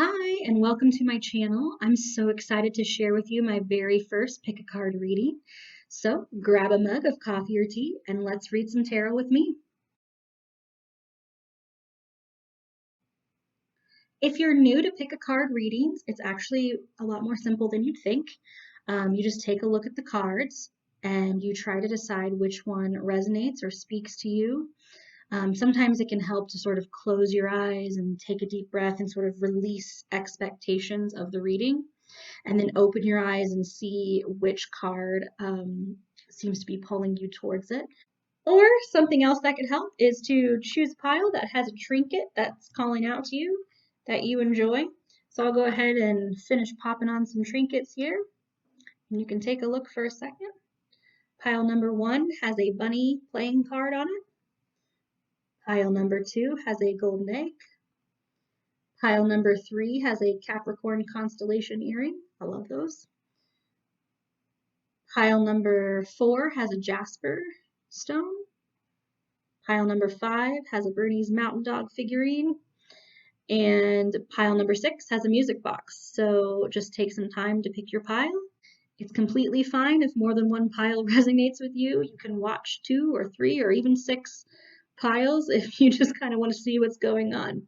Hi, and welcome to my channel. I'm so excited to share with you my very first pick a card reading. So grab a mug of coffee or tea and let's read some tarot with me. If you're new to pick a card readings, it's actually a lot more simple than you'd think. You just take a look at the cards and you try to decide which one resonates or speaks to you. Sometimes it can help to sort of close your eyes and take a deep breath and sort of release expectations of the reading, and then open your eyes and see which card seems to be pulling you towards it. Or something else that could help is to choose a pile that has a trinket that's calling out to you that you enjoy. So I'll go ahead and finish popping on some trinkets here. And you can take a look for a second. Pile number 1 has a bunny playing card on it. Pile number 2 has a golden egg. Pile number 3 has a Capricorn constellation earring. I love those. Pile number 4 has a jasper stone. Pile number 5 has a Bernese Mountain Dog figurine. And pile number 6 has a music box. So just take some time to pick your pile. It's completely fine if more than one pile resonates with you. You can watch 2 or 3 or even 6 piles if you just kind of want to see what's going on.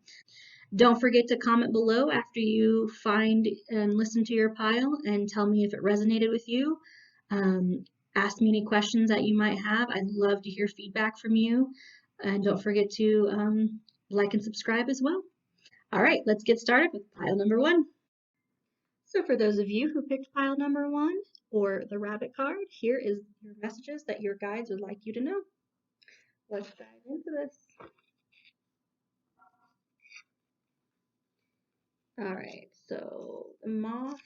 Don't forget to comment below after you find and listen to your pile and tell me if it resonated with you. Um, Ask me any questions that you might have. I'd love to hear feedback from you. And don't forget to like and subscribe as well. All right, let's get started with pile number 1. So for those of you who picked pile number 1 or the rabbit card, here is your messages that your guides would like you to know. Let's dive into this. All right, so the moth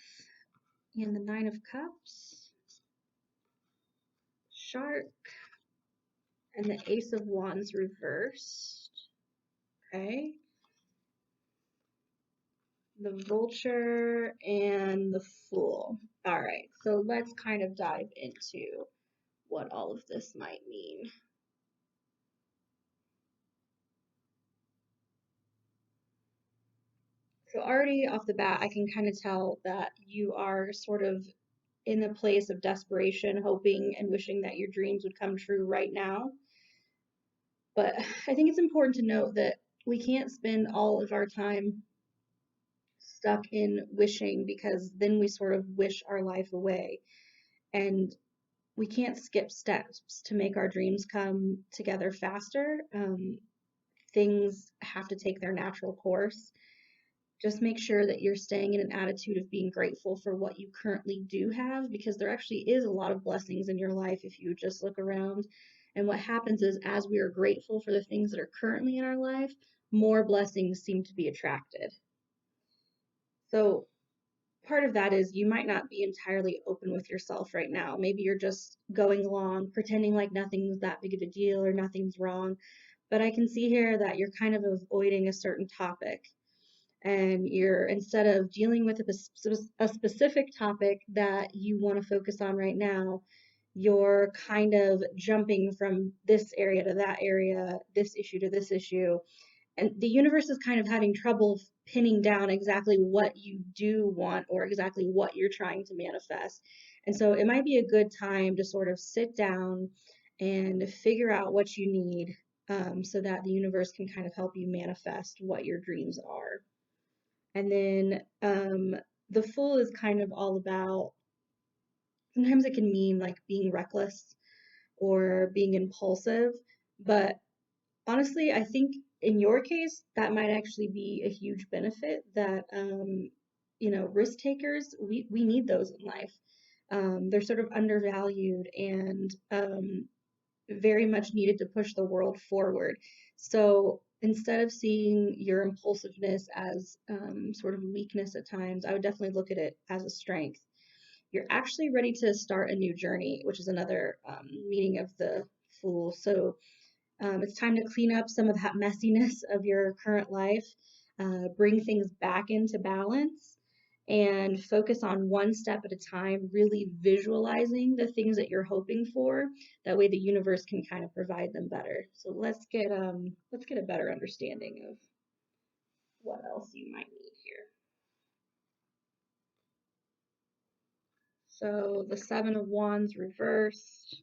and the 9 of cups, shark, and the ace of wands reversed. Okay, the vulture and the fool. All right, so let's kind of dive into what all of this might mean. So already off the bat, I can kind of tell that you are sort of in a place of desperation, hoping and wishing that your dreams would come true right now. But I think it's important to note that we can't spend all of our time stuck in wishing, because then we sort of wish our life away. And we can't skip steps to make our dreams come together faster. Things have to take their natural course. Just make sure that you're staying in an attitude of being grateful for what you currently do have, because there actually is a lot of blessings in your life if you just look around. And what happens is, as we are grateful for the things that are currently in our life, more blessings seem to be attracted. So part of that is you might not be entirely open with yourself right now. Maybe you're just going along, pretending like nothing's that big of a deal or nothing's wrong. But I can see here that you're kind of avoiding a certain topic, and you're, instead of dealing with a specific topic that you want to focus on right now, you're kind of jumping from this area to that area, this issue to this issue. And the universe is kind of having trouble pinning down exactly what you do want or exactly what you're trying to manifest. And so it might be a good time to sort of sit down and figure out what you need, so that the universe can kind of help you manifest what your dreams are. And then the Fool is kind of all about, sometimes it can mean like being reckless or being impulsive, but honestly, I think in your case, that might actually be a huge benefit. That, risk takers, we need those in life. They're sort of undervalued and very much needed to push the world forward. So instead of seeing your impulsiveness as sort of weakness at times, I would definitely look at it as a strength. You're actually ready to start a new journey, which is another meaning of the Fool. So it's time to clean up some of that messiness of your current life, bring things back into balance, and focus on one step at a time, really visualizing the things that you're hoping for. That way the universe can kind of provide them better. So let's get a better understanding of what else you might need here. So the Seven of Wands reversed,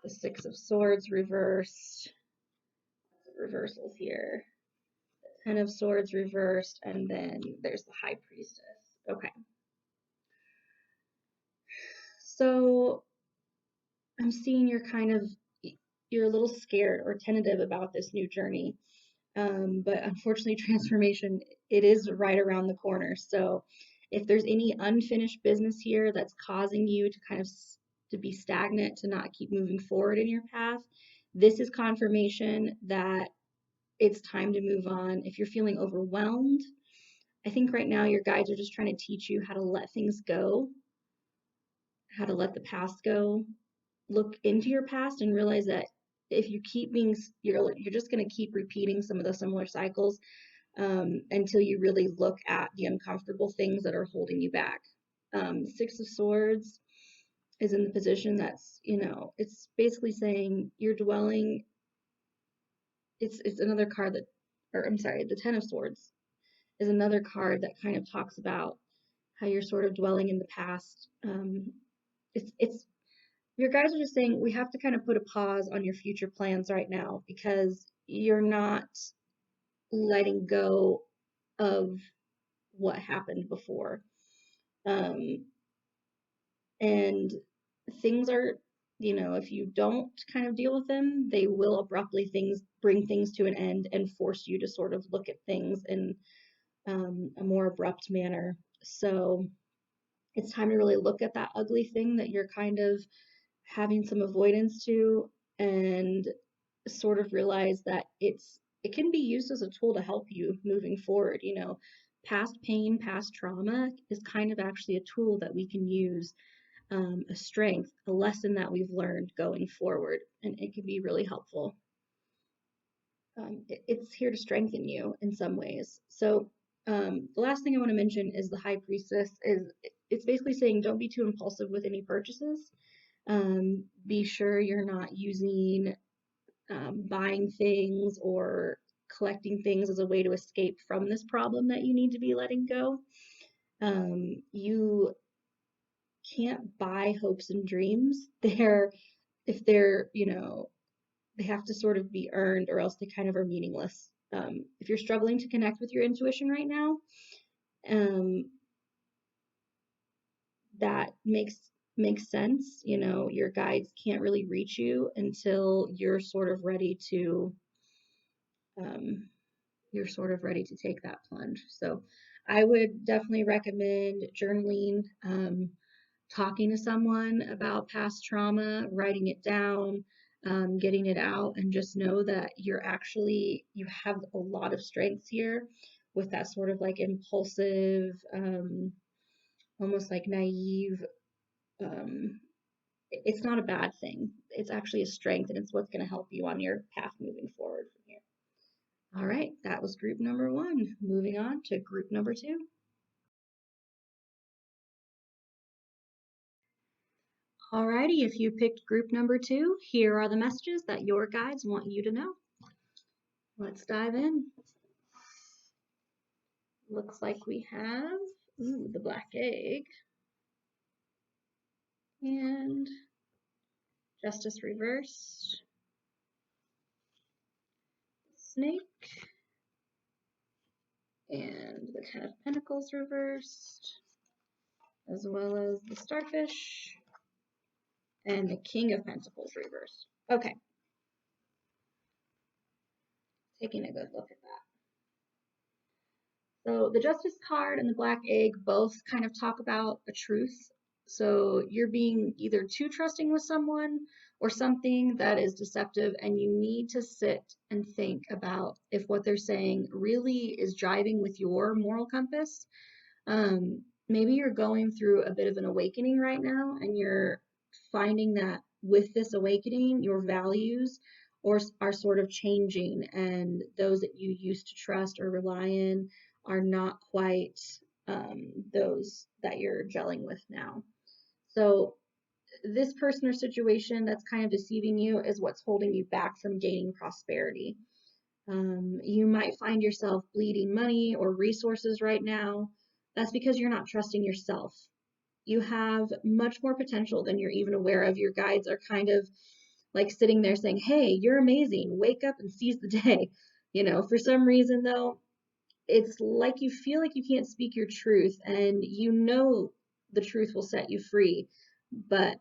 the Six of Swords reversed, reversals here, the Ten of Swords reversed, and then there's the High Priestess. Okay. So I'm seeing you're a little scared or tentative about this new journey. But unfortunately, transformation, it is right around the corner. So if there's any unfinished business here that's causing you to to be stagnant, to not keep moving forward in your path, this is confirmation that it's time to move on. If you're feeling overwhelmed, I think right now your guides are just trying to teach you how to let things go, how to let the past go. Look into your past and realize that if you keep you're just going to keep repeating some of the similar cycles until you really look at the uncomfortable things that are holding you back. Six of Swords is in the position that's, it's basically saying you're dwelling. It's another card that, or I'm sorry, the Ten of Swords is another card that kind of talks about how you're sort of dwelling in the past. It's your guys are just saying we have to kind of put a pause on your future plans right now because you're not letting go of what happened before. And things are, if you don't kind of deal with them, they will abruptly bring things to an end and force you to sort of look at things in a more abrupt manner. So it's time to really look at that ugly thing that you're kind of having some avoidance to and sort of realize that it can be used as a tool to help you moving forward. Past pain, past trauma is kind of actually a tool that we can use, a strength, a lesson that we've learned going forward, and it can be really helpful. It's here to strengthen you in some ways. So the last thing I want to mention is the High Priestess. It's basically saying don't be too impulsive with any purchases. Be sure you're not using buying things or collecting things as a way to escape from this problem that you need to be letting go. You can't buy hopes and dreams. If they're, they have to sort of be earned or else they kind of are meaningless. If you're struggling to connect with your intuition right now, that makes sense. Your guides can't really reach you until you're sort of ready to take that plunge. So I would definitely recommend journaling, talking to someone about past trauma, writing it down, getting it out, and just know that you have a lot of strengths here with that sort of like impulsive, almost like naive. It's not a bad thing. It's actually a strength, and it's what's going to help you on your path moving forward from here. All right, that was group number 1. Moving on to group number 2. Alrighty, if you picked group number 2, here are the messages that your guides want you to know. Let's dive in. Looks like we have the black egg and justice reversed, snake, and the Ten of Pentacles reversed, as well as the starfish and the King of Pentacles reversed. Okay, taking a good look at that. So the Justice card and the Black Egg both kind of talk about a truth. So you're being either too trusting with someone or something that is deceptive, and you need to sit and think about if what they're saying really is jiving with your moral compass. Maybe you're going through a bit of an awakening right now, and you're finding that with this awakening, your values are sort of changing, and those that you used to trust or rely in are not quite those that you're gelling with now. So this person or situation that's kind of deceiving you is what's holding you back from gaining prosperity. You might find yourself bleeding money or resources right now. That's because you're not trusting yourself. You have much more potential than you're even aware of. Your guides are kind of like sitting there saying, hey, you're amazing. Wake up and seize the day. For some reason, though, it's like you feel like you can't speak your truth, and the truth will set you free. But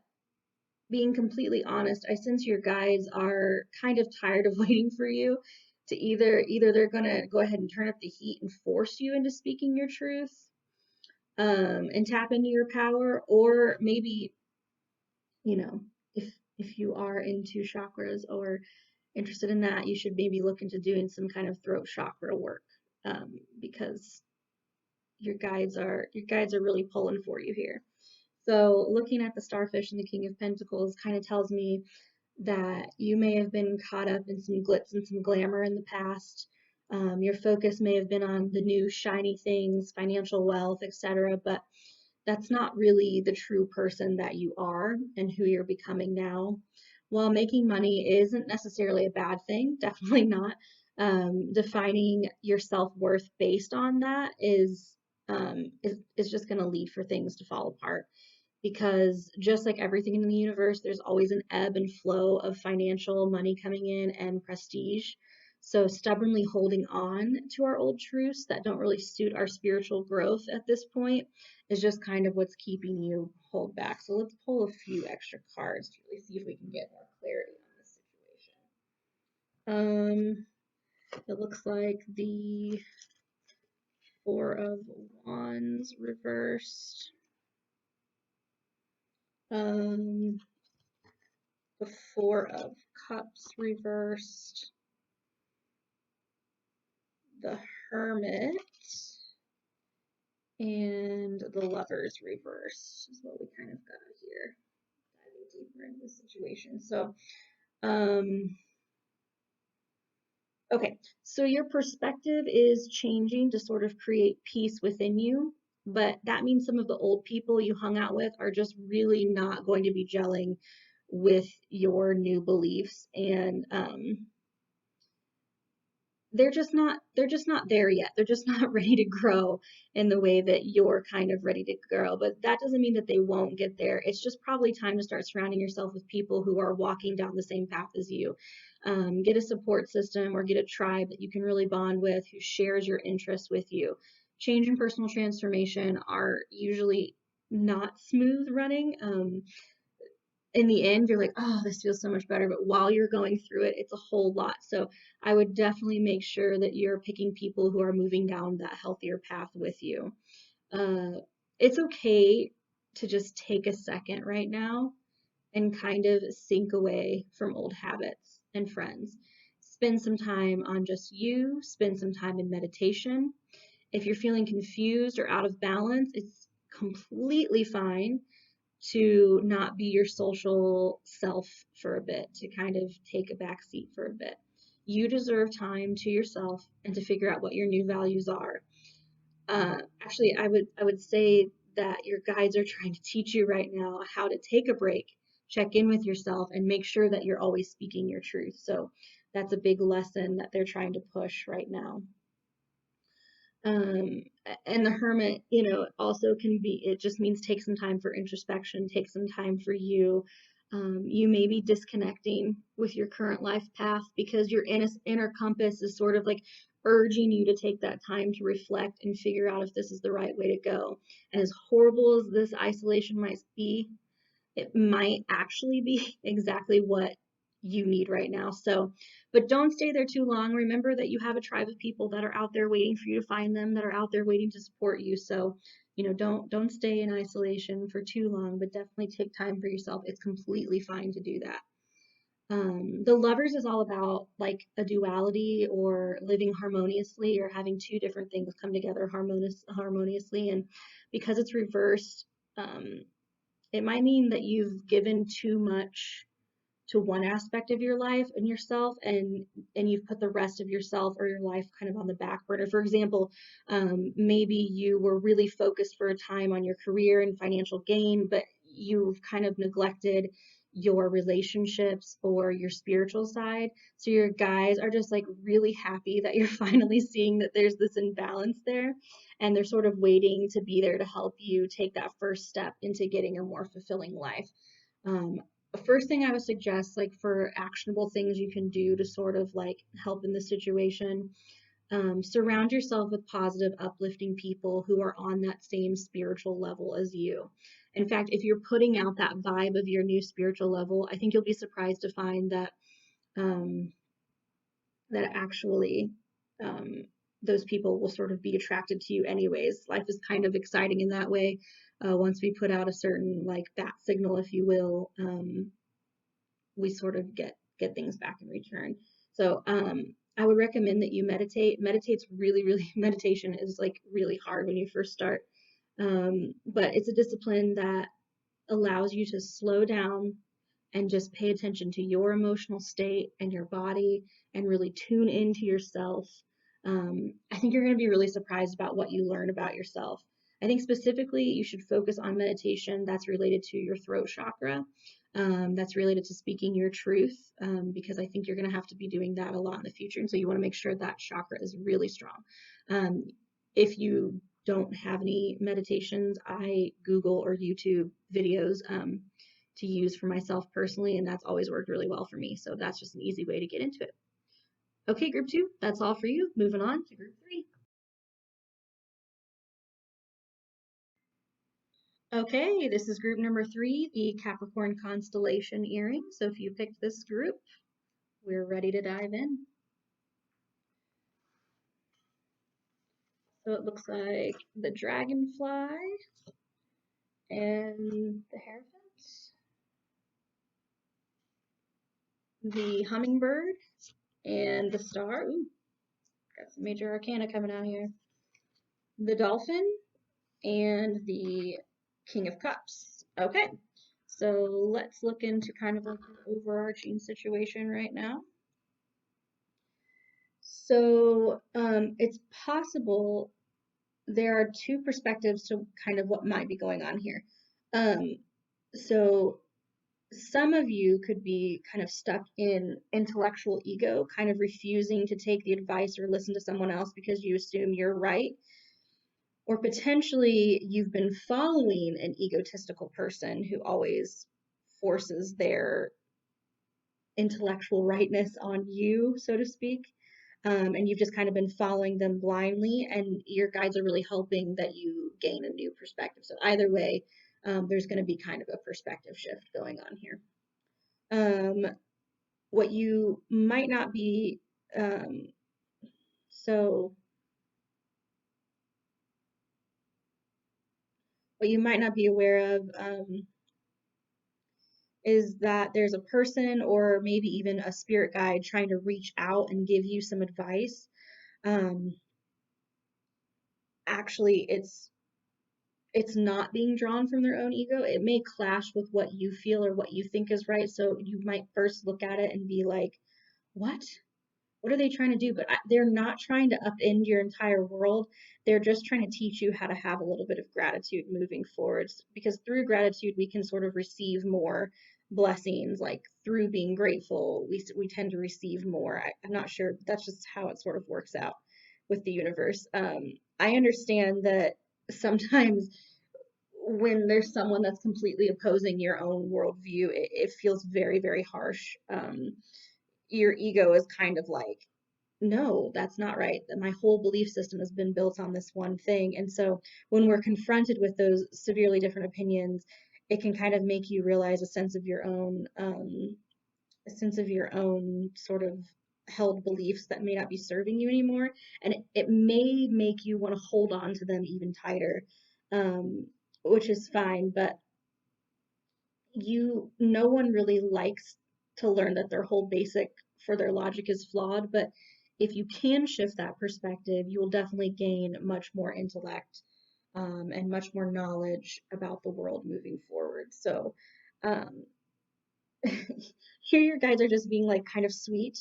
being completely honest, I sense your guides are kind of tired of waiting for you to either they're gonna go ahead and turn up the heat and force you into speaking your truth, and tap into your power, or maybe, you know, if you are into chakras or interested in that, you should maybe look into doing some kind of throat chakra work, because your guides are really pulling for you here. So looking at the starfish and the King of Pentacles kind of tells me that you may have been caught up in some glitz and some glamour in the past. Your focus may have been on the new shiny things, financial wealth, etc., but that's not really the true person that you are and who you're becoming now. While making money isn't necessarily a bad thing, definitely not. Defining your self-worth based on that is just going to lead for things to fall apart, because just like everything in the universe, there's always an ebb and flow of financial money coming in and prestige. So stubbornly holding on to our old truths that don't really suit our spiritual growth at this point is just kind of what's keeping you hold back. So let's pull a few extra cards to really see if we can get more clarity on this situation. It looks like the Four of Wands reversed. The Four of Cups reversed, the Hermit, and the Lovers reversed is what we kind of got here, diving deeper into the situation. So, okay, so your perspective is changing to sort of create peace within you, but that means some of the old people you hung out with are just really not going to be gelling with your new beliefs, and they're just not there yet. They're just not ready to grow in the way that you're kind of ready to grow. But that doesn't mean that they won't get there. It's just probably time to start surrounding yourself with people who are walking down the same path as you. Get a support system or get a tribe that you can really bond with, who shares your interests with you. Change and personal transformation are usually not smooth running. In the end, you're like, oh, this feels so much better. But while you're going through it, it's a whole lot. So I would definitely make sure that you're picking people who are moving down that healthier path with you. It's okay to just take a second right now and kind of sink away from old habits and friends. Spend some time on just you, spend some time in meditation. If you're feeling confused or out of balance, it's completely fine to not be your social self for a bit, to kind of take a back seat for a bit. You deserve time to yourself and to figure out what your new values are. Actually, I would say that your guides are trying to teach you right now how to take a break, check in with yourself, and make sure that you're always speaking your truth. So that's a big lesson that they're trying to push right now. Um, and the Hermit, also can be, it just means take some time for introspection, take some time for you. You may be disconnecting with your current life path because your inner compass is sort of like urging you to take that time to reflect and figure out if this is the right way to go. And as horrible as this isolation might be, it might actually be exactly what you need right now. So, but don't stay there too long. Remember that you have a tribe of people that are out there waiting for you to find them, that are out there waiting to support you. So, don't stay in isolation for too long, but definitely take time for yourself. It's completely fine to do that. The Lovers is all about like a duality or living harmoniously or having two different things come together harmoniously. And because it's reversed, it might mean that you've given too much to one aspect of your life and yourself, and you've put the rest of yourself or your life kind of on the back burner. For example, maybe you were really focused for a time on your career and financial gain, but you've kind of neglected your relationships or your spiritual side. So your guides are just like really happy that you're finally seeing that there's this imbalance there, and they're sort of waiting to be there to help you take that first step into getting a more fulfilling life. The first thing I would suggest, like for actionable things you can do to sort of like help in this situation, surround yourself with positive, uplifting people who are on that same spiritual level as you. In fact, if you're putting out that vibe of your new spiritual level, I think you'll be surprised to find that um, that actually um, those people will sort of be attracted to you anyways. Life is kind of exciting in that way. Once we put out a certain like bat signal, if you will, we sort of get things back in return. So I would recommend that you meditate. Meditate's really meditation is like really hard when you first start, but it's a discipline that allows you to slow down and just pay attention to your emotional state and your body and really tune into yourself. I think you're going to be really surprised about what you learn about yourself. I think specifically you should focus on meditation that's related to your throat chakra, that's related to speaking your truth, because I think you're going to have to be doing that a lot in the future. And so you want to make sure that chakra is really strong. Um, if you don't have any meditations, I Google or YouTube videos to use for myself personally, and that's always worked really well for me. So that's just an easy way to get into it. Okay, group two, that's all for you. Moving on to group three. Okay, this is group number three, the Capricorn constellation earring. So if you picked this group, we're ready to dive in. So it looks like the dragonfly and the hierophant, the hummingbird and the star. Ooh, got some major arcana coming out here. The dolphin and the King of Cups. Okay, so let's look into kind of like an overarching situation right now. So it's possible there are two perspectives to kind of what might be going on here. Um, so some of you could be kind of stuck in intellectual ego, kind of refusing to take the advice or listen to someone else because you assume you're right. Or potentially you've been following an egotistical person who always forces their intellectual rightness on you, so to speak. And you've just kind of been following them blindly, and your guides are really hoping that you gain a new perspective. So either way, there's going to be kind of a perspective shift going on here. What you might not be, um, so what you might not be aware of is that there's a person or maybe even a spirit guide trying to reach out and give you some advice. Um, Actually, it's not being drawn from their own ego. It may clash with what you feel or what you think is right. So you might first look at it and be like, what? What are they trying to do? But they're not trying to upend your entire world. They're just trying to teach you how to have a little bit of gratitude moving forwards. Because through gratitude, we can sort of receive more blessings. Like through being grateful, we tend to receive more. I'm not sure. That's just how it sort of works out with the universe. I understand that sometimes when there's someone that's completely opposing your own worldview, it feels very harsh. Your ego is kind of like, no, that's not right. That my whole belief system has been built on this one thing. And so when we're confronted with those severely different opinions, it can kind of make you realize a sense of your own sort of held beliefs that may not be serving you anymore. And it may make you want to hold on to them even tighter, um, which is fine. But no one really likes to learn that their whole basic for their logic is flawed, but if you can shift that perspective, you will definitely gain much more intellect, and much more knowledge about the world moving forward. So um, here your guys are just being like kind of sweet.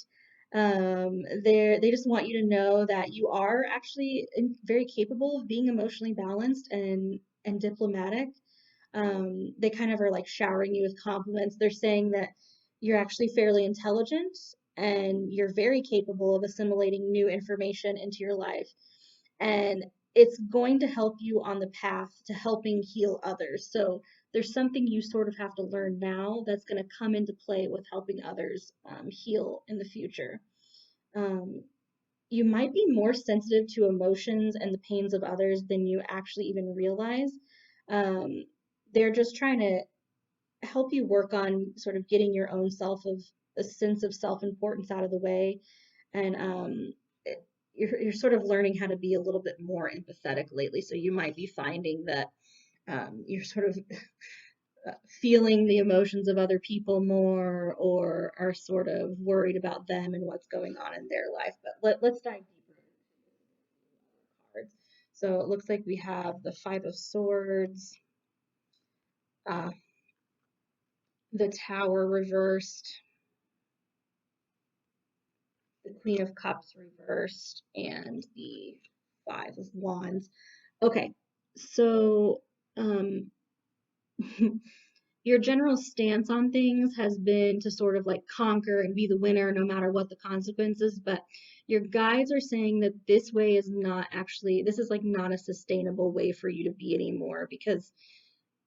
They just want you to know that you are actually very capable of being emotionally balanced and diplomatic. They kind of are like showering you with compliments. They're saying that you're actually fairly intelligent and you're very capable of assimilating new information into your life. And it's going to help you on the path to helping heal others. So there's something you sort of have to learn now that's going to come into play with helping others heal in the future. Um, you might be more sensitive to emotions and the pains of others than you actually even realize. Um, they're just trying to help you work on sort of getting your own self of a sense of self-importance out of the way. And you're sort of learning how to be a little bit more empathetic lately. So you might be finding that you're sort of feeling the emotions of other people more, or are sort of worried about them and what's going on in their life. But let's dive deeper into the cards. So it looks like we have the Five of Swords, uh, the Tower reversed, the Queen of Cups reversed, and the Five of Wands. Okay, so um, your general stance on things has been to sort of like conquer and be the winner no matter what the consequences, but your guides are saying that this way is not actually, this is like not a sustainable way for you to be anymore, because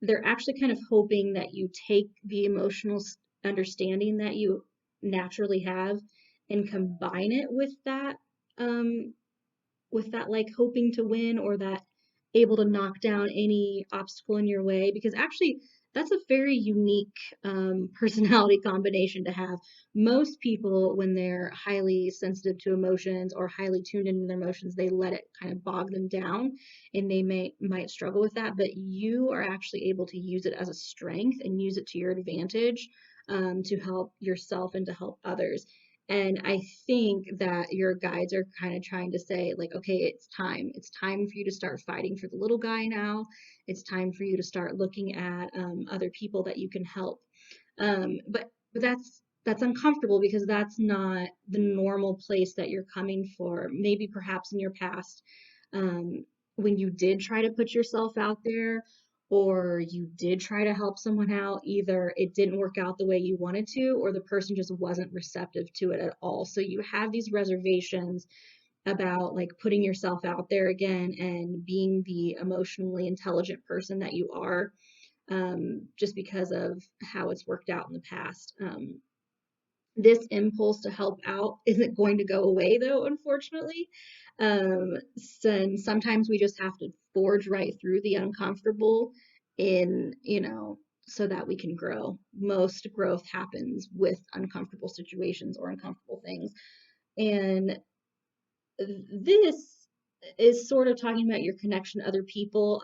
they're actually kind of hoping that you take the emotional understanding that you naturally have and combine it um, with that like hoping to win, or that able to knock down any obstacle in your way, because actually that's a very unique personality combination to have. Most people, when they're highly sensitive to emotions or highly tuned into their emotions, they let it kind of bog them down, and they might struggle with that. But you are actually able to use it as a strength and use it to your advantage, to help yourself and to help others. And I think that your guides are kind of trying to say, like, okay, it's time. It's time for you to start fighting for the little guy now. It's time for you to start looking at other people that you can help. But that's uncomfortable, because that's not the normal place that you're coming for. Maybe perhaps in your past, um, when you did try to put yourself out there, or you did try to help someone out, either it didn't work out the way you wanted to, or the person just wasn't receptive to it at all. So you have these reservations about like putting yourself out there again and being the emotionally intelligent person that you are, just because of how it's worked out in the past. This impulse to help out isn't going to go away, though, unfortunately. And sometimes we just have to forge right through the uncomfortable in, so that we can grow. Most growth happens with uncomfortable situations or uncomfortable things. And this is sort of talking about your connection to other people.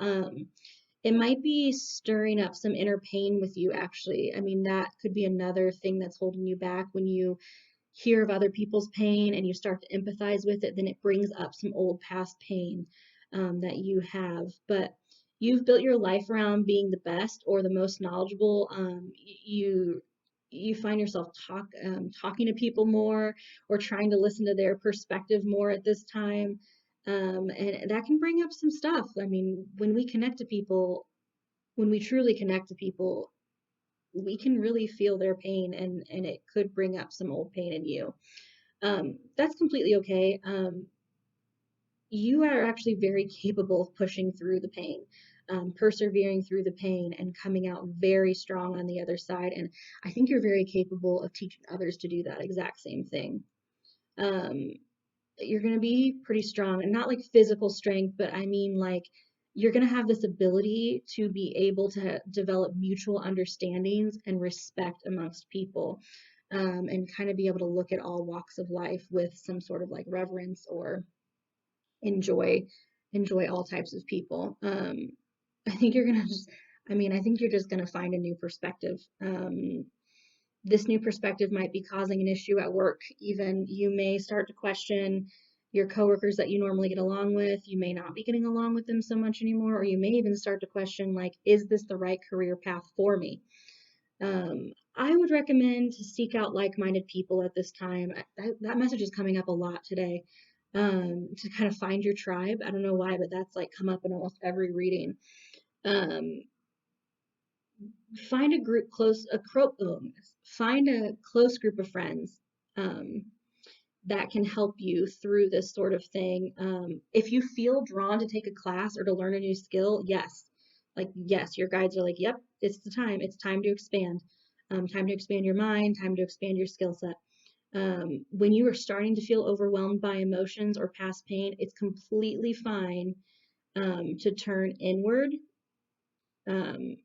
It might be stirring up some inner pain with you, actually. I mean, that could be another thing that's holding you back. When you hear of other people's pain and you start to empathize with it, then it brings up some old past pain that you have. But you've built your life around being the best or the most knowledgeable. You find yourself talking to people more, or trying to listen to their perspective more at this time. And that can bring up some stuff. I mean, when we truly connect to people, we can really feel their pain, and it could bring up some old pain in you. That's completely okay. You are actually very capable of pushing through the pain, persevering through the pain, and coming out very strong on the other side. And I think you're very capable of teaching others to do that exact same thing. Um, you're going to be pretty strong, and not like physical strength, but I mean like you're going to have this ability to be able to develop mutual understandings and respect amongst people, and kind of be able to look at all walks of life with some sort of like reverence, or enjoy enjoy all types of people. I think you're gonna just, I mean, I think you're just gonna find a new perspective. This new perspective might be causing an issue at work. Even you may start to question your coworkers that you normally get along with. You may not be getting along with them so much anymore, or you may even start to question, like, is this the right career path for me? I would recommend to seek out like-minded people at this time. That message is coming up a lot today. To kind of find your tribe. I don't know why, but that's like come up in almost every reading. Um, find a group close, find a close group of friends um, that can help you through this sort of thing. If you feel drawn to take a class or to learn a new skill, yes, like yes, your guides are like, yep, it's the time. It's time to expand. Time to expand your mind. Time to expand your skill set. When you are starting to feel overwhelmed by emotions or past pain, it's completely fine to turn inward. Um,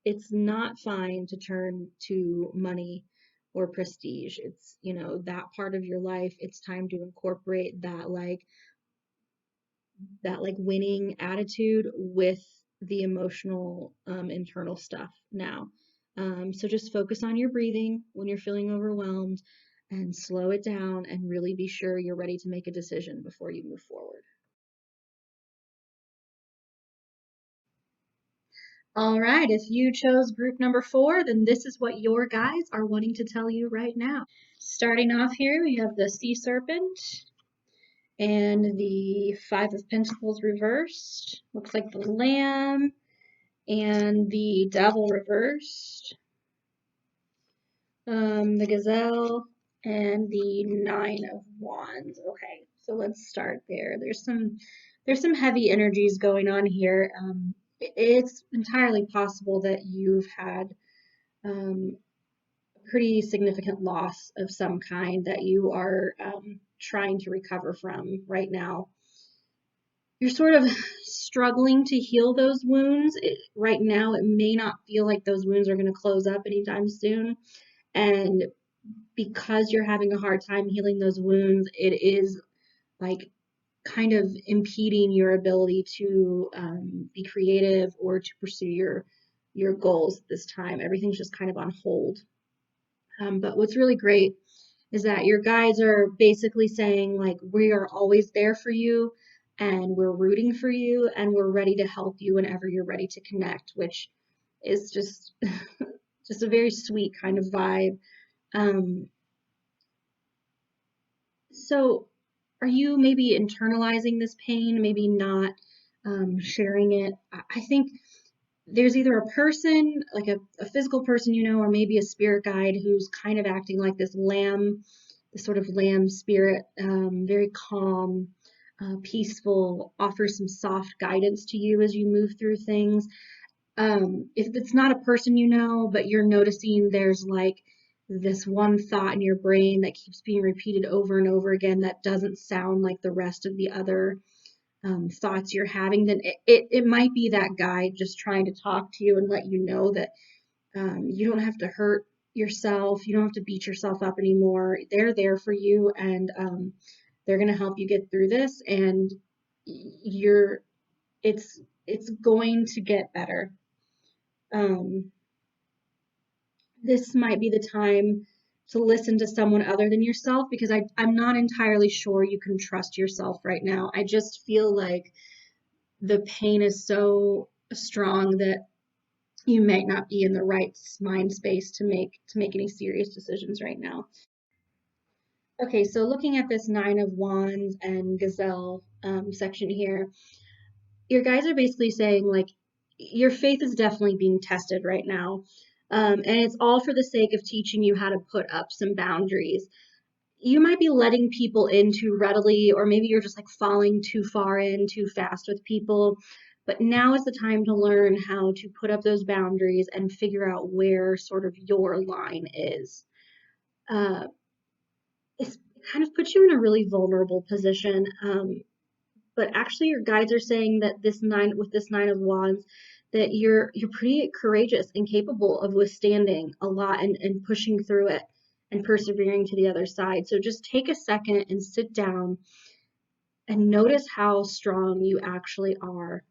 it's not fine to turn to money or prestige. It's, that part of your life. It's time to incorporate that winning attitude with the emotional internal stuff now. So just focus on your breathing when you're feeling overwhelmed and slow it down and really be sure you're ready to make a decision before you move forward. All right, if you chose group number 4, then this is what your guides are wanting to tell you right now. Starting off here, we have the Sea Serpent and the Five of Pentacles reversed. Looks like the Lamb and the Devil reversed. The Gazelle and the Nine of Wands. Okay, so let's start there. There's some heavy energies going on here. It's entirely possible that you've had um, pretty significant loss of some kind that you are trying to recover from right now. You're sort of struggling to heal those wounds. Right now, it may not feel like those wounds are going to close up anytime soon. And because you're having a hard time healing those wounds, it is like kind of impeding your ability to be creative or to pursue your goals this time. Everything's just kind of on hold. But what's really great is that your guides are basically saying, like, we are always there for you and we're rooting for you and we're ready to help you whenever you're ready to connect, which is just just a very sweet kind of vibe. Um, so are you maybe internalizing this pain, maybe not sharing it? I think there's either a person, like a physical person, or maybe a spirit guide who's kind of acting like this sort of lamb spirit, very calm, peaceful, offers some soft guidance to you as you move through things. If it's not a person but you're noticing there's like this one thought in your brain that keeps being repeated over and over again that doesn't sound like the rest of the other thoughts you're having, then it might be that guy just trying to talk to you and let you know that you don't have to hurt yourself. You don't have to beat yourself up anymore. They're there for you, and they're going to help you get through this. And you're, it's going to get better. Um, this might be the time to listen to someone other than yourself because I'm not entirely sure you can trust yourself right now. I just feel like the pain is so strong that you might not be in the right mind space to make any serious decisions right now. Okay, so looking at this Nine of Wands and Gazelle section here, your guys are basically saying like your faith is definitely being tested right now, and it's all for the sake of teaching you how to put up some boundaries. You might be letting people in too readily, or maybe you're just like falling too far in too fast with people. But now is the time to learn how to put up those boundaries and figure out where sort of your line is. Uh, it kind of puts you in a really vulnerable position. But actually, your guides are saying that this nine of wands, that you're pretty courageous and capable of withstanding a lot and pushing through it and persevering to the other side. So just take a second and sit down and notice how strong you actually are.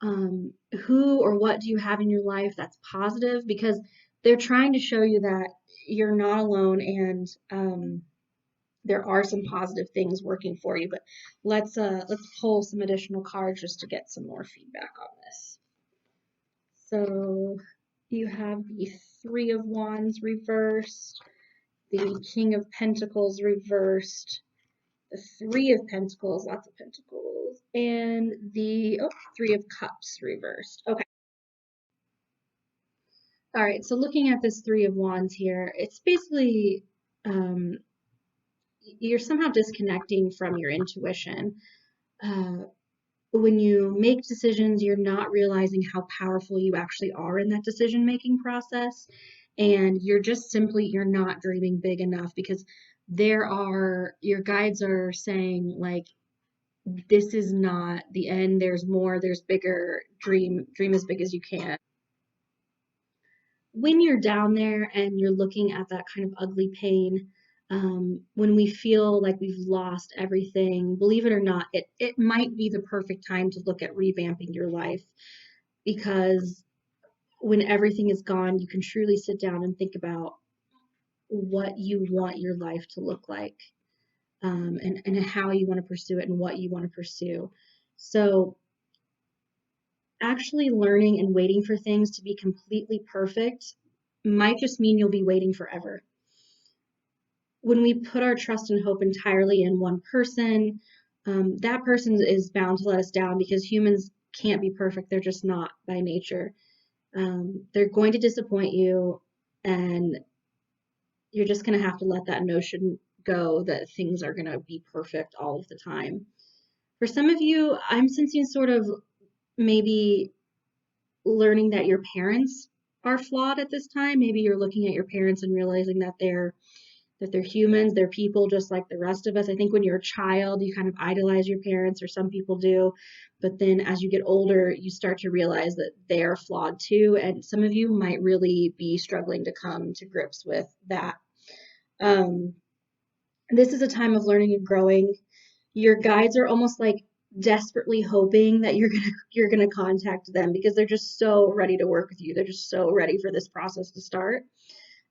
Who or what do you have in your life that's positive? Because they're trying to show you that you're not alone, and there are some positive things working for you. But let's pull some additional cards just to get some more feedback on this. So you have the Three of Wands reversed, the King of Pentacles reversed, the Three of Pentacles, lots of pentacles, and the Three of Cups reversed. Okay. All right, so looking at this Three of Wands here, it's basically um, you're somehow disconnecting from your intuition. Uh, when you make decisions, you're not realizing how powerful you actually are in that decision making process. And you're not dreaming big enough because your guides are saying, like, this is not the end. There's more, there's bigger. Dream as big as you can. When you're down there and you're looking at that kind of ugly pain, when we feel like we've lost everything, believe it or not, it might be the perfect time to look at revamping your life, because when everything is gone, you can truly sit down and think about what you want your life to look like, and how you want to pursue it and what you want to pursue. So actually learning and waiting for things to be completely perfect might just mean you'll be waiting forever. When we put our trust and hope entirely in one person, that person is bound to let us down because humans can't be perfect. They're just not by nature. They're going to disappoint you, and you're just going to have to let that notion go that things are going to be perfect all of the time. For some of you, I'm sensing sort of maybe learning that your parents are flawed at this time. Maybe you're looking at your parents and realizing that they're humans, they're people just like the rest of us. I think when you're a child, you kind of idolize your parents, or some people do. But then as you get older, you start to realize that they're flawed too. And some of you might really be struggling to come to grips with that. Um, this is a time of learning and growing. Your guides are almost like desperately hoping that you're gonna contact them because they're just so ready to work with you. They're just so ready for this process to start.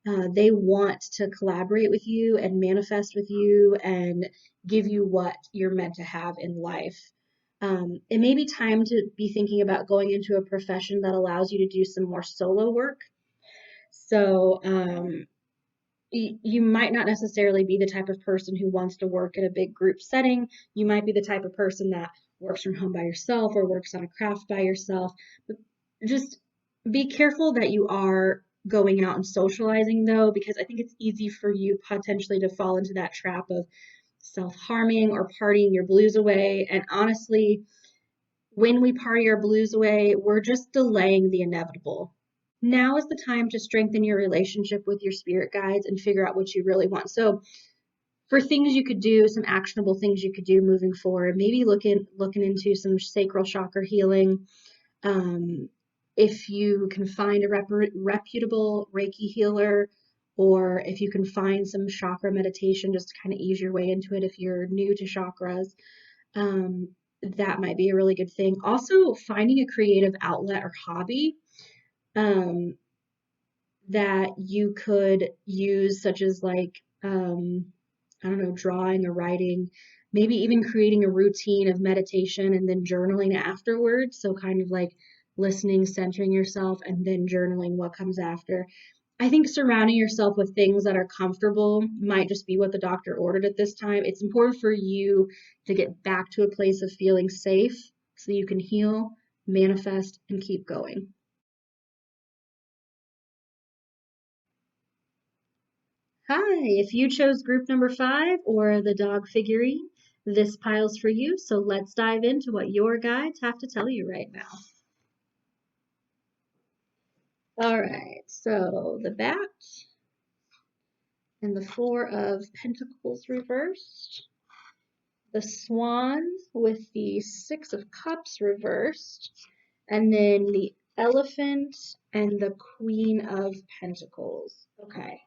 They want to collaborate with you and manifest with you and give you what you're meant to have in life. It may be time to be thinking about going into a profession that allows you to do some more solo work. So, you might not necessarily be the type of person who wants to work in a big group setting. You might be the type of person that works from home by yourself or works on a craft by yourself. But just be careful that you are going out and socializing, though, because I think it's easy for you potentially to fall into that trap of self-harming or partying your blues away. And honestly, when we party our blues away, we're just delaying the inevitable. Now is the time to strengthen your relationship with your spirit guides and figure out what you really want. So, for things you could do, some actionable things you could do moving forward, maybe looking into some sacral chakra healing. Um, if you can find a reputable Reiki healer, or if you can find some chakra meditation just to kind of ease your way into it if you're new to chakras, um, that might be a really good thing. Also, finding a creative outlet or hobby. Um, that you could use, such as like, I don't know, drawing or writing, maybe even creating a routine of meditation and then journaling afterwards. So, kind of like listening, centering yourself, and then journaling what comes after. I think surrounding yourself with things that are comfortable might just be what the doctor ordered at this time. It's important for you to get back to a place of feeling safe so you can heal, manifest, and keep going. Hi, if you chose group number 5 or the dog figurine, this pile's for you. So let's dive into what your guides have to tell you right now. All right, so the bat and the Four of Pentacles reversed, the swan with the Six of Cups reversed, and then the elephant and the Queen of Pentacles. Okay.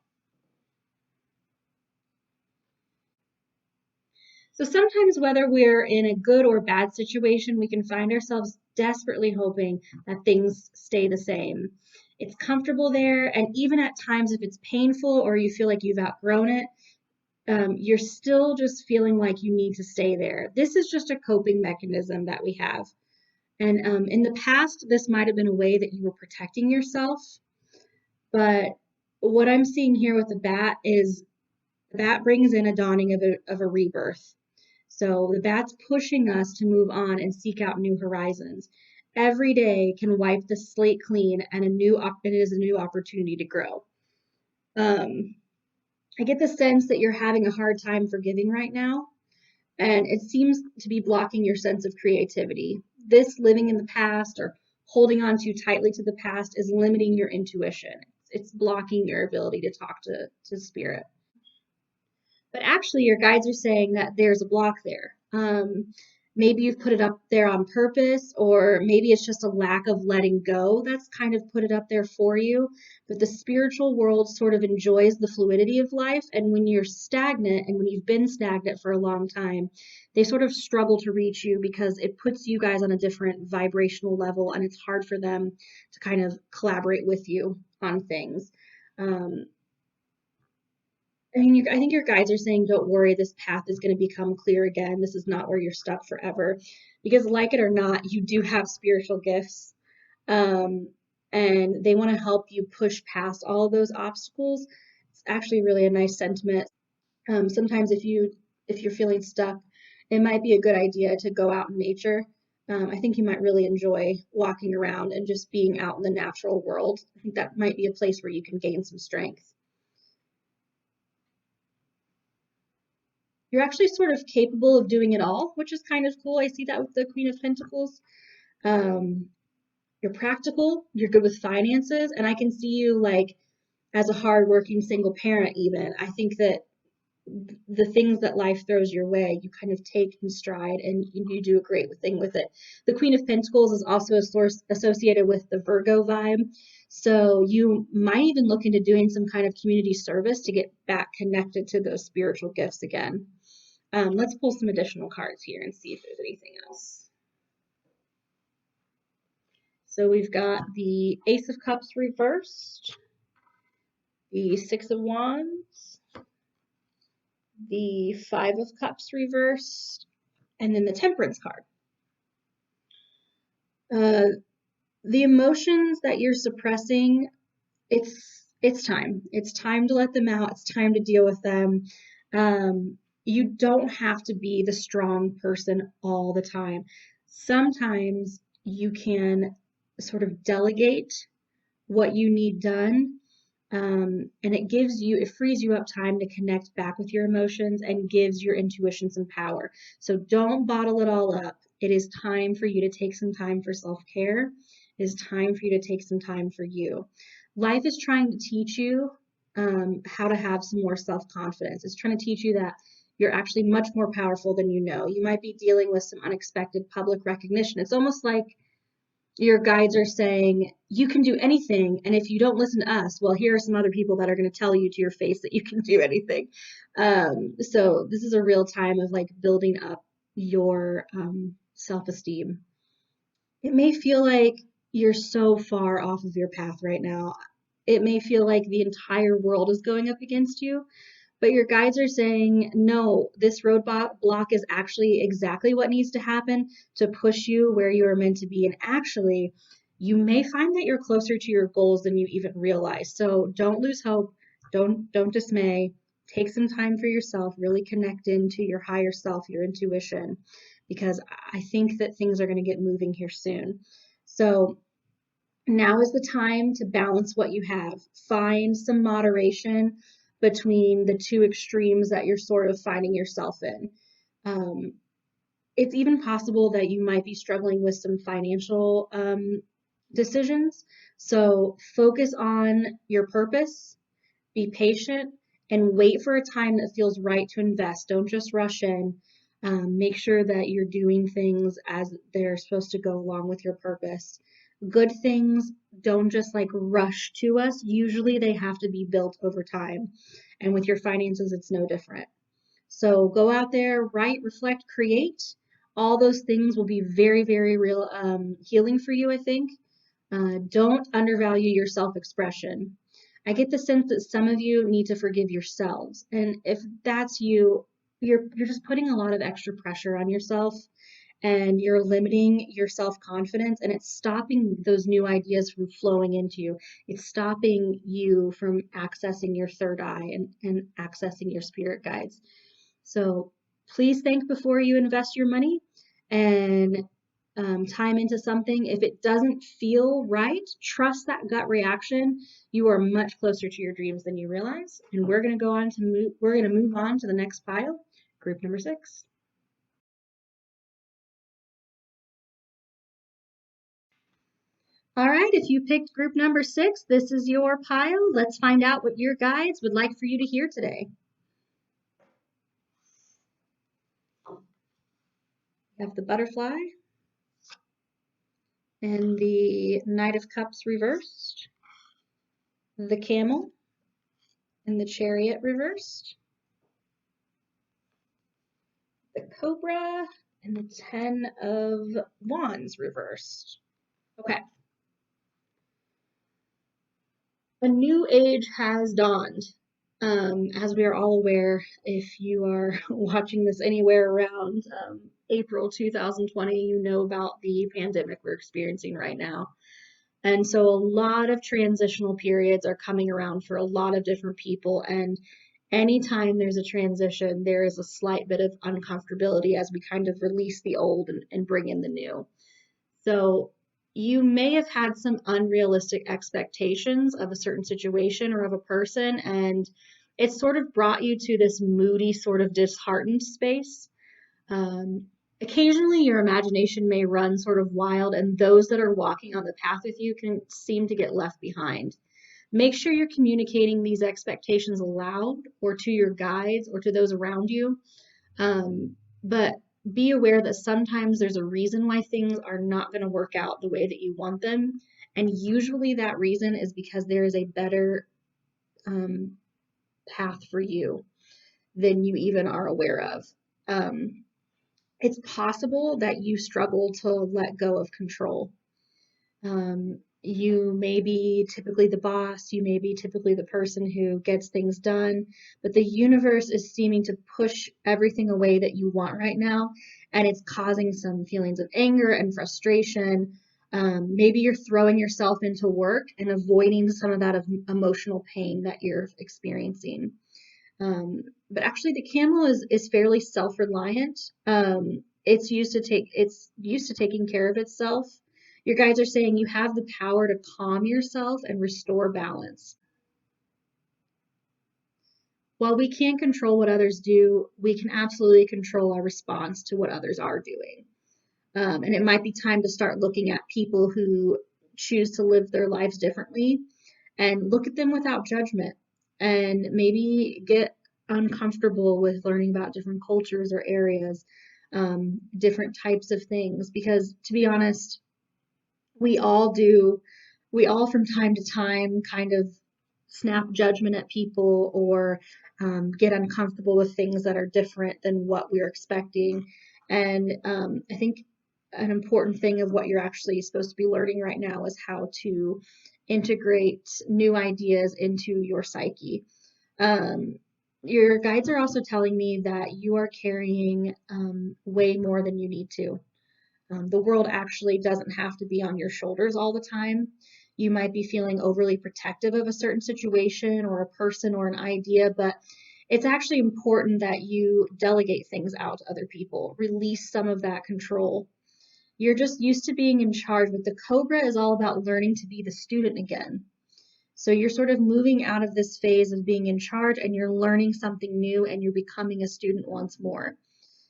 So sometimes, whether we're in a good or bad situation, we can find ourselves desperately hoping that things stay the same. It's comfortable there, and even at times, if it's painful or you feel like you've outgrown it, you're still just feeling like you need to stay there. This is just a coping mechanism that we have. And in the past, this might have been a way that you were protecting yourself. But what I'm seeing here with the bat is that brings in a dawning of a rebirth. So that's pushing us to move on and seek out new horizons. every day can wipe the slate clean, and it is a new opportunity to grow. Um, I get the sense that you're having a hard time forgiving right now, and it seems to be blocking your sense of creativity. This living in the past or holding on too tightly to the past is limiting your intuition. It's blocking your ability to talk to spirit. But actually, your guides are saying that there's a block there. Maybe you've put it up there on purpose, or maybe it's just a lack of letting go that's kind of put it up there for you. But the spiritual world sort of enjoys the fluidity of life. And when you're stagnant and when you've been stagnant for a long time, they sort of struggle to reach you because it puts you guys on a different vibrational level and it's hard for them to kind of collaborate with you on things. Um, I think your guides are saying, don't worry, this path is going to become clear again. This is not where you're stuck forever. Because, like it or not, you do have spiritual gifts. Um, and they want to help you push past all of those obstacles. It's actually really a nice sentiment. Sometimes if you're feeling stuck, it might be a good idea to go out in nature. I think you might really enjoy walking around and just being out in the natural world. I think that might be a place where you can gain some strength. You're actually sort of capable of doing it all, which is kind of cool. I see that with the Queen of Pentacles. Um, you're practical, you're good with finances, and I can see you like as a hardworking single parent, even. I think that the things that life throws your way, you kind of take in stride and you do a great thing with it. The Queen of Pentacles is also a source associated with the Virgo vibe. So you might even look into doing some kind of community service to get back connected to those spiritual gifts again. Let's pull some additional cards here and see if there's anything else. So we've got the Ace of Cups reversed, the Six of Wands, the Five of Cups reversed, and then the Temperance card. Uh, the emotions that you're suppressing, it's time. It's time to let them out. It's time to deal with them. You don't have to be the strong person all the time. Sometimes you can sort of delegate what you need done. And it frees you up time to connect back with your emotions and gives your intuition some power. So don't bottle it all up. It is time for you to take some time for self care. It is time for you to take some time for you. Life is trying to teach you how to have some more self confidence. It's trying to teach you that you're actually much more powerful than you know. You might be dealing with some unexpected public recognition. It's almost like your guides are saying you can do anything, and if you don't listen to us, well, here are some other people that are going to tell you to your face that you can do anything. So this is a real time of like building up your self-esteem. It may feel like you're so far off of your path right now. It may feel like the entire world is going up against you, but your guides are saying, no, this roadblock block is actually exactly what needs to happen to push you where you are meant to be. And actually, you may find that you're closer to your goals than you even realize. So don't lose hope. Don't dismay. Take some time for yourself. Really connect into your higher self, your intuition, because I think that things are going to get moving here soon. So now is the time to balance what you have. Find some moderation between the two extremes that you're sort of finding yourself in. Um, it's even possible that you might be struggling with some financial decisions. So focus on your purpose, be patient, and wait for a time that feels right to invest. Don't just rush in. Make sure that you're doing things as they're supposed to go along with your purpose. Good things don't just like rush to us. Usually they have to be built over time. And with your finances, it's no different. So go out there, write, reflect, create. All those things will be very, very real healing for you, I think. Don't undervalue your self expression. I get the sense that some of you need to forgive yourselves. And if that's you, you're just putting a lot of extra pressure on yourself and you're limiting your self-confidence and it's stopping those new ideas from flowing into you. It's stopping you from accessing your third eye and accessing your spirit guides. So please think before you invest your money and time into something, if it doesn't feel right, trust that gut reaction. You are much closer to your dreams than you realize. And we're going to move on to the next pile, group number 6. All right, if you picked group number 6, this is your pile. Let's find out what your guides would like for you to hear today. You have the butterfly and the Knight of Cups reversed, the camel and the Chariot reversed, the Cobra and the Ten of Wands reversed. Okay. A new age has dawned. As we are all aware, if you are watching this anywhere around April 2020, you know about the pandemic we're experiencing right now. And so a lot of transitional periods are coming around for a lot of different people. And anytime there's a transition, there is a slight bit of uncomfortability as we kind of release the old and bring in the new. So you may have had some unrealistic expectations of a certain situation or of a person, and it sort of brought you to this moody, sort of disheartened space. Um, Occasionally, your imagination may run sort of wild, and those that are walking on the path with you can seem to get left behind. Make sure you're communicating these expectations aloud or to your guides or to those around you. But be aware that sometimes there's a reason why things are not going to work out the way that you want them. And usually that reason is because there is a better path for you than you even are aware of. It's possible that you struggle to let go of control. You may be typically the boss, you may be typically the person who gets things done, but the universe is seeming to push everything away that you want right now, and it's causing some feelings of anger and frustration. Maybe you're throwing yourself into work and avoiding some of that emotional pain that you're experiencing. But actually, the camel is fairly self-reliant. It's used to taking care of itself. Your guides are saying you have the power to calm yourself and restore balance. While we can't control what others do, we can absolutely control our response to what others are doing. And it might be time to start looking at people who choose to live their lives differently and look at them without judgment and maybe get uncomfortable with learning about different cultures or areas, different types of things. Because to be honest, we all do, we all from time to time kind of snap judgment at people or get uncomfortable with things that are different than what we're expecting. And I think an important thing of what you're actually supposed to be learning right now is how to integrate new ideas into your psyche. Um, your guides are also telling me that you are carrying way more than you need to. The world actually doesn't have to be on your shoulders all the time. You might be feeling overly protective of a certain situation or a person or an idea, but it's actually important that you delegate things out to other people, release some of that control. You're just used to being in charge, but the Cobra is all about learning to be the student again. So you're sort of moving out of this phase of being in charge and you're learning something new and you're becoming a student once more.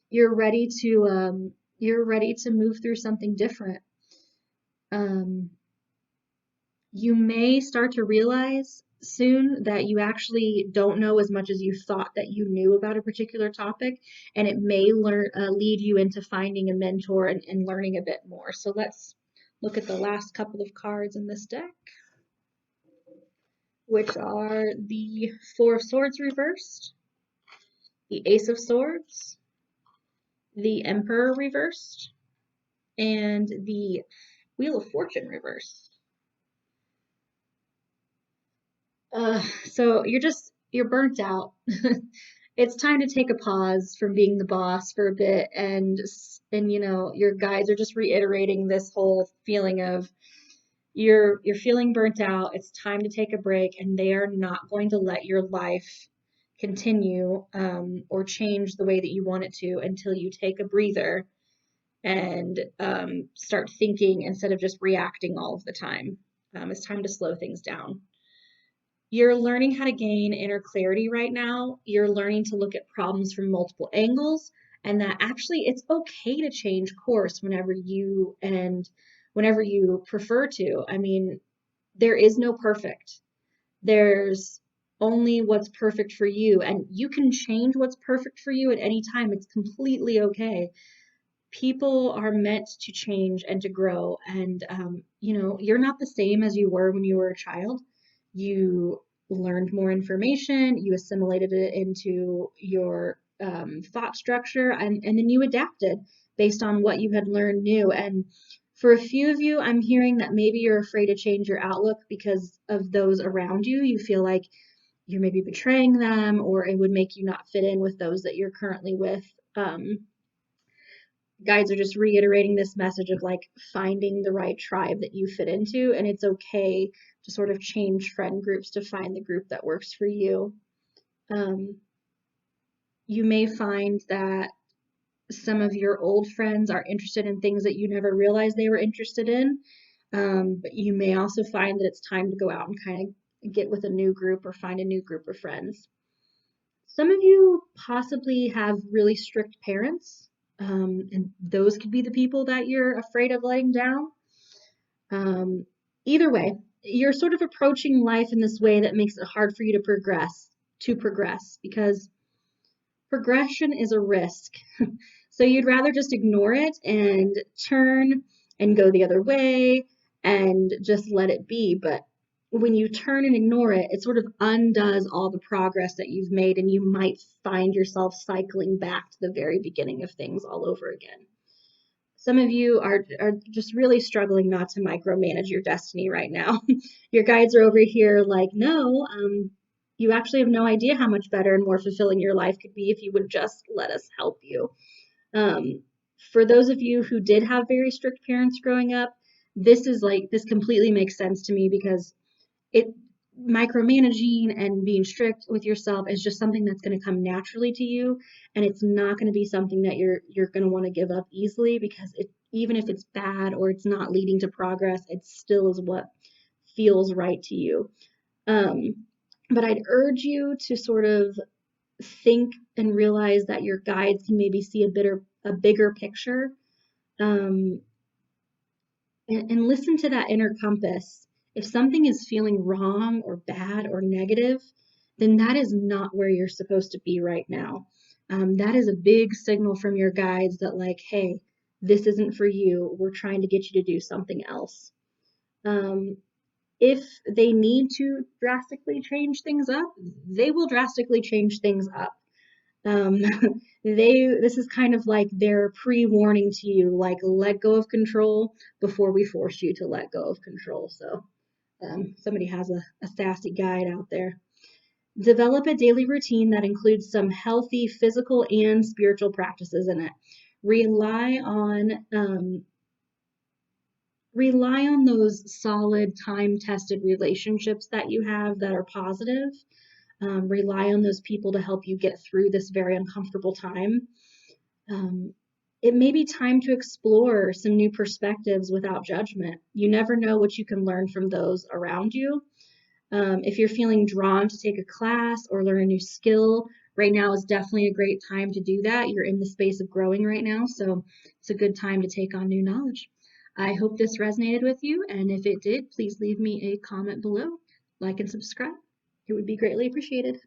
You're ready to move through something different. Um, you may start to realize soon that you actually don't know as much as you thought that you knew about a particular topic, and it may lead you into finding a mentor and learning a bit more. So let's look at the last couple of cards in this deck, which are the Four of Swords reversed, the Ace of Swords, the Emperor reversed, and the Wheel of Fortune reversed. So you're burnt out. It's time to take a pause from being the boss for a bit, and your guides are just reiterating this whole feeling of you're feeling burnt out. It's time to take a break, and they are not going to let your life continue or change the way that you want it to until you take a breather and start thinking instead of just reacting all of the time. It's time to slow things down. You're learning how to gain inner clarity right now. You're learning to look at problems from multiple angles, and that actually it's okay to change course whenever you prefer to. I mean, there is no perfect. There's only what's perfect for you, and you can change what's perfect for you at any time. It's completely okay. People are meant to change and to grow, and you're not the same as you were when you were a child. You learned more information, you assimilated it into your thought structure, and then you adapted based on what you had learned new. And for a few of you, I'm hearing that maybe you're afraid to change your outlook because of those around you. You feel like you're maybe betraying them, or it would make you not fit in with those that you're currently with. Guides are just reiterating this message of like finding the right tribe that you fit into, and it's okay to sort of change friend groups to find the group that works for you. You may find that some of your old friends are interested in things that you never realized they were interested in, but you may also find that it's time to go out and kind of get with a new group or find a new group of friends. Some of you possibly have really strict parents, and those could be the people that you're afraid of letting down. Either way, you're sort of approaching life in this way that makes it hard for you to progress, because progression is a risk. So you'd rather just ignore it and turn and go the other way and just let it be. But when you turn and ignore it, it sort of undoes all the progress that you've made, and you might find yourself cycling back to the very beginning of things all over again. Some of you are just really struggling not to micromanage your destiny right now. Your guides are over here like, no, you actually have no idea how much better and more fulfilling your life could be if you would just let us help you. Um, for those of you who did have very strict parents growing up, this completely makes sense to me, because it micromanaging and being strict with yourself is just something that's going to come naturally to you, and it's not going to be something that you're going to want to give up easily, because even if it's bad or it's not leading to progress, it still is what feels right to you. But I'd urge you to sort of think and realize that your guides can maybe see a bigger picture, um, and listen to that inner compass. If something is feeling wrong or bad or negative, then that is not where you're supposed to be right now. That is a big signal from your guides that, like, hey, this isn't for you. We're trying to get you to do something else. If they need to drastically change things up, they will drastically change things up. Um, this is kind of like their pre-warning to you, like, let go of control before we force you to let go of control. So somebody has a sassy guide out there. Develop a daily routine that includes some healthy physical and spiritual practices in it. Rely on those solid, time-tested relationships that you have that are positive. Rely on those people to help you get through this very uncomfortable time. It may be time to explore some new perspectives without judgment. You never know what you can learn from those around you. If you're feeling drawn to take a class or learn a new skill, right now is definitely a great time to do that. You're in the space of growing right now, so it's a good time to take on new knowledge. I hope this resonated with you, and if it did, please leave me a comment below, like and subscribe. It would be greatly appreciated.